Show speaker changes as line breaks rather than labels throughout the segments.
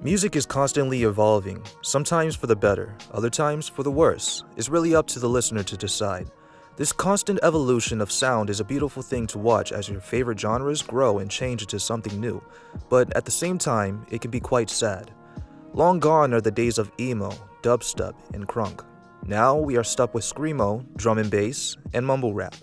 Music is constantly evolving, sometimes for the better, other times for the worse. It's really up to the listener to decide. This constant evolution of sound is a beautiful thing to watch as your favorite genres grow and change into something new, but at the same time, it can be quite sad. Long gone are the days of emo, dubstep, and crunk. Now we are stuck with screamo, drum and bass, and mumble rap.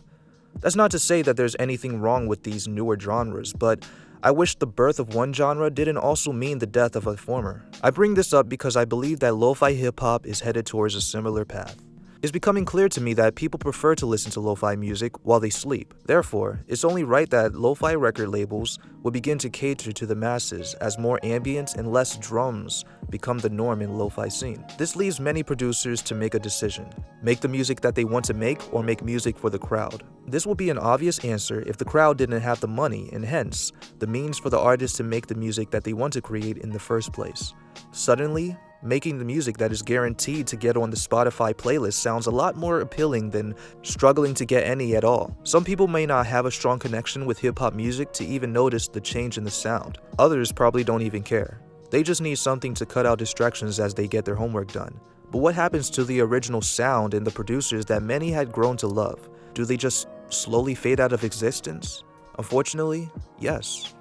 That's not to say that there's anything wrong with these newer genres, but I wish the birth of one genre didn't also mean the death of a former. I bring this up because I believe that lo-fi hip-hop is headed towards a similar path. It's becoming clear to me that people prefer to listen to lo-fi music while they sleep. Therefore, it's only right that lo-fi record labels will begin to cater to the masses as more ambient and less drums become the norm in lo-fi scene. This leaves many producers to make a decision. Make the music that they want to make or make music for the crowd. This will be an obvious answer if the crowd didn't have the money and hence the means for the artist to make the music that they want to create in the first place. Suddenly, making the music that is guaranteed to get on the Spotify playlist sounds a lot more appealing than struggling to get any at all. Some people may not have a strong connection with hip-hop music to even notice the change in the sound. Others probably don't even care. They just need something to cut out distractions as they get their homework done. But what happens to the original sound and the producers that many had grown to love? Do they just slowly fade out of existence? Unfortunately, yes.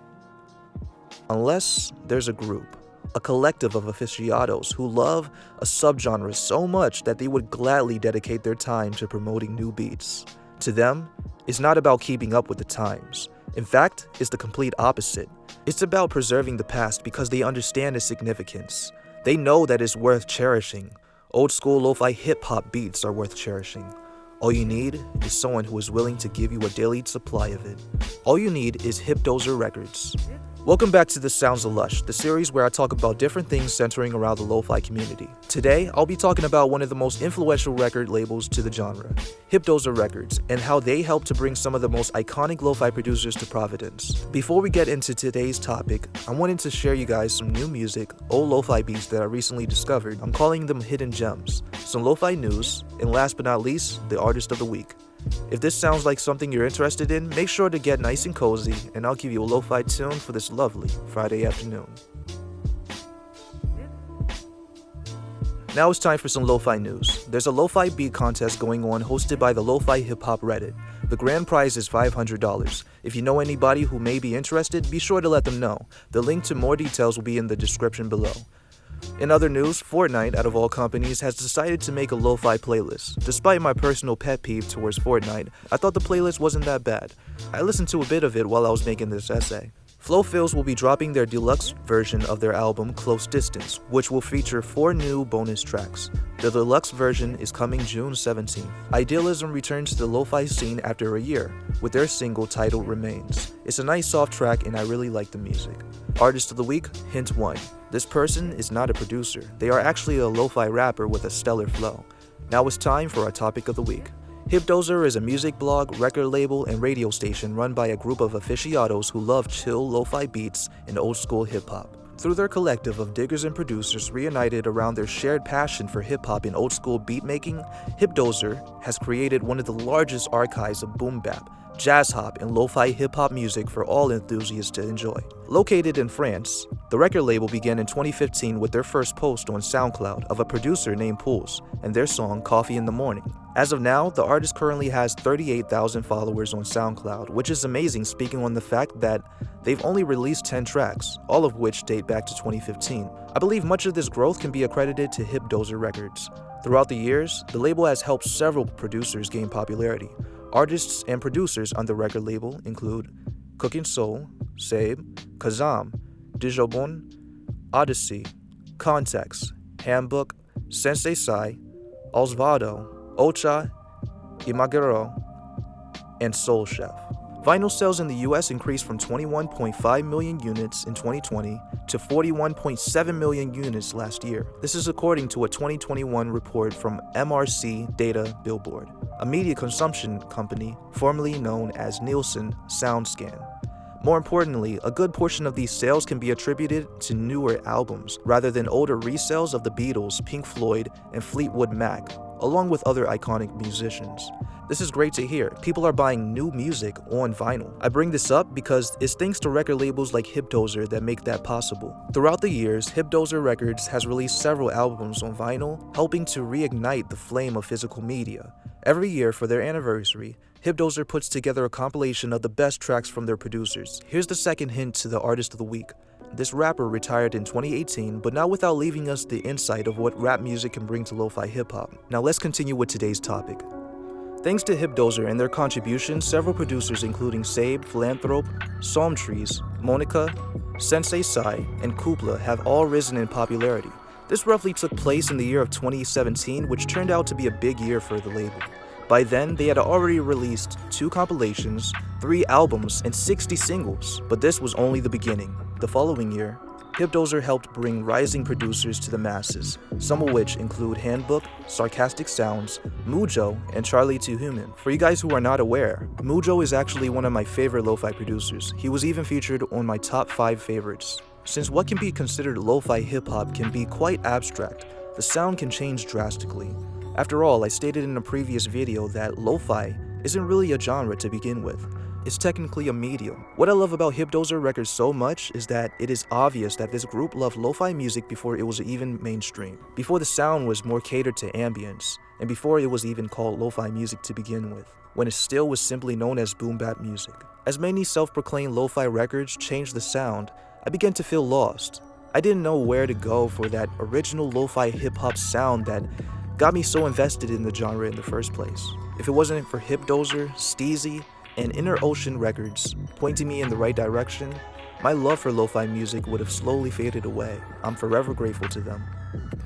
Unless there's a group. A collective of aficionados who love a subgenre so much that they would gladly dedicate their time to promoting new beats. To them, it's not about keeping up with the times. In fact, it's the complete opposite. It's about preserving the past because they understand its significance. They know that it's worth cherishing. Old school lo-fi hip-hop beats are worth cherishing. All you need is someone who is willing to give you a daily supply of it. All you need is Dozer Records. Welcome back to The Sounds of Lush, the series where I talk about different things centering around the lo-fi community. Today, I'll be talking about one of the most influential record labels to the genre, Dozer Records, and how they help to bring some of the most iconic lo-fi producers to Providence. Before we get into today's topic, I wanted to share you guys some new music, old lo-fi beats that I recently discovered. I'm calling them hidden gems, some lo-fi news, and last but not least, the artist of the week. If this sounds like something you're interested in, make sure to get nice and cozy, and I'll give you a lo-fi tune for this lovely Friday afternoon. Now it's time for some lo-fi news. There's a lo-fi beat contest going on hosted by the Lo-Fi Hip Hop Reddit. The grand prize is $500. If you know anybody who may be interested, be sure to let them know. The link to more details will be in the description below. In other news, Fortnite, out of all companies, has decided to make a lo-fi playlist. Despite my personal pet peeve towards Fortnite, I thought the playlist wasn't that bad. I listened to a bit of it while I was making this essay. Flowfills will be dropping their deluxe version of their album Close Distance, which will feature 4 new bonus tracks. The deluxe version is coming June 17th. Idealism returns to the lo-fi scene after a year, with their single titled Remains. It's a nice soft track and I really like the music. Artist of the Week, Hint 1. This person is not a producer. They are actually a lo-fi rapper with a stellar flow. Now it's time for our topic of the week. Dozer is a music blog, record label, and radio station run by a group of aficionados who love chill lo-fi beats and old school hip-hop. Through their collective of diggers and producers reunited around their shared passion for hip-hop and old school beat making, Dozer has created one of the largest archives of boom bap, jazz hop, and lo-fi hip-hop music for all enthusiasts to enjoy. Located in France, the record label began in 2015 with their first post on SoundCloud of a producer named Pools and their song Coffee in the Morning. As of now, the artist currently has 38,000 followers on SoundCloud, which is amazing speaking on the fact that they've only released 10 tracks, all of which date back to 2015. I believe much of this growth can be accredited to Dozer Records. Throughout the years, the label has helped several producers gain popularity. Artists and producers on the record label include Cooking Soul, Sabe, Kazam, Diboujone, Odyssey, Context, Handbook, Sensei Sai, Osvaldo, Ocha, Imagero, and Soul Chef. Vinyl sales in the US increased from 21.5 million units in 2020 to 41.7 million units last year. This is according to a 2021 report from MRC Data Billboard, a media consumption company formerly known as Nielsen SoundScan. More importantly, a good portion of these sales can be attributed to newer albums, rather than older resales of the Beatles, Pink Floyd, and Fleetwood Mac, along with other iconic musicians. This is great to hear. People are buying new music on vinyl. I bring this up because it's thanks to record labels like Dozer that make that possible. Throughout the years, Dozer Records has released several albums on vinyl, helping to reignite the flame of physical media. Every year for their anniversary, Dozer puts together a compilation of the best tracks from their producers. Here's the second hint to the Artist of the Week. This rapper retired in 2018, but not without leaving us the insight of what rap music can bring to lo-fi hip-hop. Now let's continue with today's topic. Thanks to Dozer and their contributions, several producers including Sabe, Philanthrope, Psalm Trees, Monica, Sensei Sai, and Kupla have all risen in popularity. This roughly took place in the year of 2017, which turned out to be a big year for the label. By then, they had already released 2 compilations, 3 albums, and 60 singles, but this was only the beginning. The following year, Dozer helped bring rising producers to the masses, some of which include Handbook, Sarcastic Sounds, Mujo, and Charlie 2 Human. For you guys who are not aware, Mujo is actually one of my favorite lo-fi producers. He was even featured on my top 5 favorites. Since what can be considered lo-fi hip-hop can be quite abstract, the sound can change drastically. After all, I stated in a previous video that lo-fi isn't really a genre to begin with. It's technically a medium. What I love about Dozer Records so much is that it is obvious that this group loved lo-fi music before it was even mainstream, before the sound was more catered to ambience, and before it was even called lo-fi music to begin with, when it still was simply known as boom bap music. As many self-proclaimed lo-fi records changed the sound, I began to feel lost. I didn't know where to go for that original lo-fi hip-hop sound that got me so invested in the genre in the first place. If it wasn't for Dozer, Steezy, and Inner Ocean Records pointing me in the right direction, my love for lo-fi music would have slowly faded away. I'm forever grateful to them.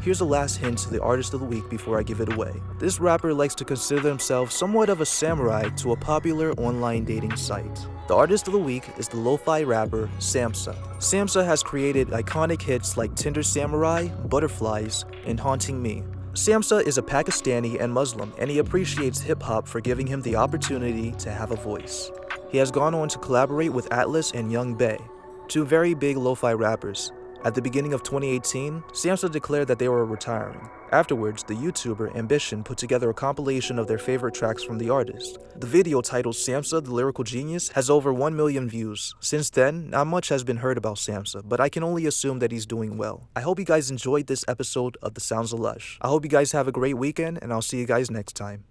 Here's the last hint to the Artist of the Week before I give it away. This rapper likes to consider himself somewhat of a samurai to a popular online dating site. The Artist of the Week is the lo-fi rapper Samsa. Samsa has created iconic hits like Tinder Samurai, Butterflies, and Haunting Me. Samsa is a Pakistani and Muslim, and he appreciates hip-hop for giving him the opportunity to have a voice. He has gone on to collaborate with Atlas and Young Bae, 2 very big lo-fi rappers. At the beginning of 2018, Samsa declared that they were retiring. Afterwards, the YouTuber Ambition put together a compilation of their favorite tracks from the artist. The video titled Samsa the Lyrical Genius has over 1 million views. Since then, not much has been heard about Samsa, but I can only assume that he's doing well. I hope you guys enjoyed this episode of The Sounds of Lush. I hope you guys have a great weekend, and I'll see you guys next time.